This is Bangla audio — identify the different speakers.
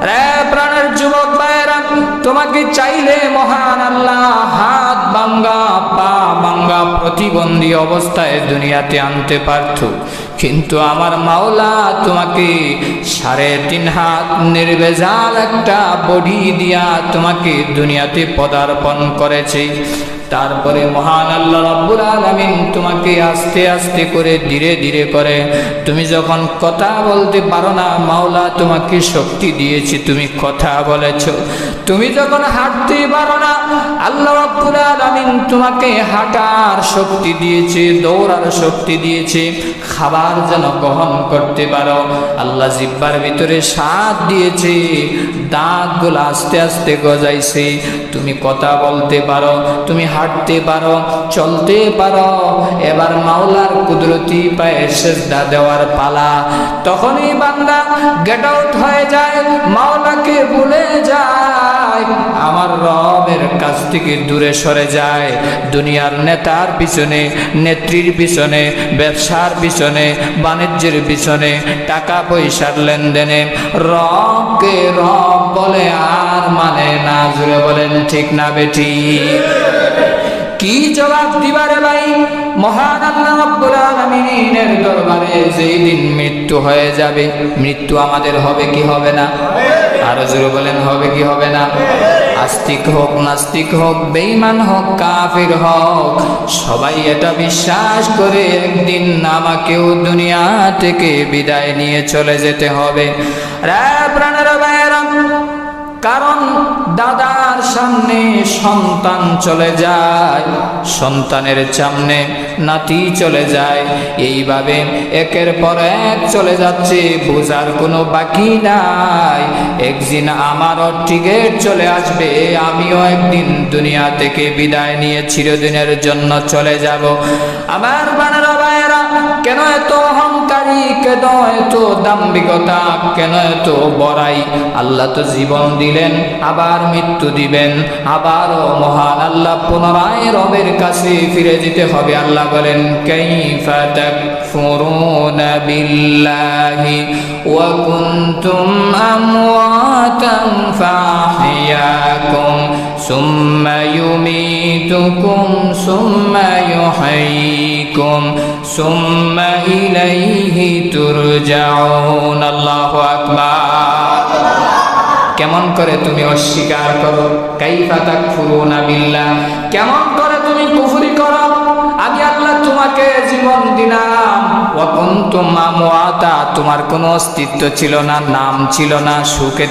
Speaker 1: রে প্রাণের যুবক ভাইরা, তোমাকে চাইলে মহান আল্লাহ হাত ভাঙ্গা পা ভাঙ্গা প্রতিবন্ধী অবস্থায় দুনিয়াতে আনতে পারত, কিন্তু আমার মাওলা তোমাকে 3.5 হাত নির্ভেজাল একটা বডি দিয়া তোমাকে দুনিয়াতে পদার্পণ করেছে। তারপরে মহান আল্লাহ রাব্বুল আলামিন তোমাকে আস্তে আস্তে করে ধীরে ধীরে করে, তুমি যখন কথা বলতে পারো না, মাওলা তোমাকে শক্তি দিয়েছে, তুমি কথা বলেছো। তুমি যখন হাঁটতে পারো না, আল্লাহ রাব্বুল আলামিন তোমাকে হাঁটার শক্তি দিয়েছে, দৌড়ার শক্তি দিয়েছে। খাবার যেন গ্রহণ করতে পারো, আল্লাহ জিহ্বার ভিতরে স্বাদ দিয়েছে, দাঁতগুলো আস্তে আস্তে গজাইছে, তুমি কথা বলতে পারো, তুমি হাঁটতে পারো, চলতে পারো। এবার মাওলার কুদরতি পায়ে সিজদা দেওয়ার পালা। তখনই বান্দা গেট আউট হয়ে যায়, মাওলাকে ভুলে যায়, আমার রবের কাছ থেকে দূরে সরে যায়। দুনিয়ার নেতার পিছনে, নেত্রীর পিছনে, ব্যবসার পিছনে, বাণিজ্যের পিছনে, টাকা পয়সার লেনদেনে রবকে রব বলে আর মানে না। জুড়ে বলেন ঠিক না বেটি? কি জবাব দিবারে ভাই? মহান আল্লাহ রাব্বুল আলামিনের দরবারে যেই দিন মৃত্যু হয়ে যাবে, মৃত্যু আমাদের হবে কি হবে না? আরো জোরে বলেন, হবে কি হবে না? আস্তিক হোক, নাস্তিক হোক, বেঈমান হোক, কাফির হোক, সবাই এটা বিশ্বাস করে একদিন আমাকেও দুনিয়া থেকে বিদায় নিয়ে চলে যেতে হবে। রে প্রাণের ভাইয়েরা, কারণ দাদার সামনে সন্তান চলে যায়, সন্তানের সামনে নাতি চলে যায়, এইভাবে একের পর এক চলে যাচ্ছে, বোঝার কোনো বাকি নাই। একদিন আমারও টিকেট চলে আসবে, আমিও একদিন দুনিয়া থেকে বিদায় নিয়ে চিরদিনের জন্য চলে যাব। আমার বানারা ভাইয়েরা, কেন এত অহংকারী, কেন এত দাম্ভিকতা, কেন এত বড়াই? আল্লাহ তো জীবন দিলেন, আবার মৃত্যু দিবেন, আবারও মহান আল্লাহ পুনরায় রবের কাছে ফিরে যেতে হবে। আল্লাহ বলেন, কাইফা তাকফুরুনা বিল্লাহি ওয়া কুনতুম আমওয়াতান ফাহইয়াকুম সুম্মা ইউমীতুকুম সুম্মা ইউহয়ীকুম সুম্মা ইলাইহি তুরজাউন। আল্লাহু আকবার। কেমন করে তুমি অস্বীকার করো? কাইফা তাকফুরুনা বিল্লাহ, কেমন করে তুমি কুফরি করো? আমি আল্লাহ তোমাকে জীবন দিলাম, ওয়া কুনতুম আমওয়াতা, তোমার কোনো অস্তিত্ব ছিল না, নাম ছিল না, সুখে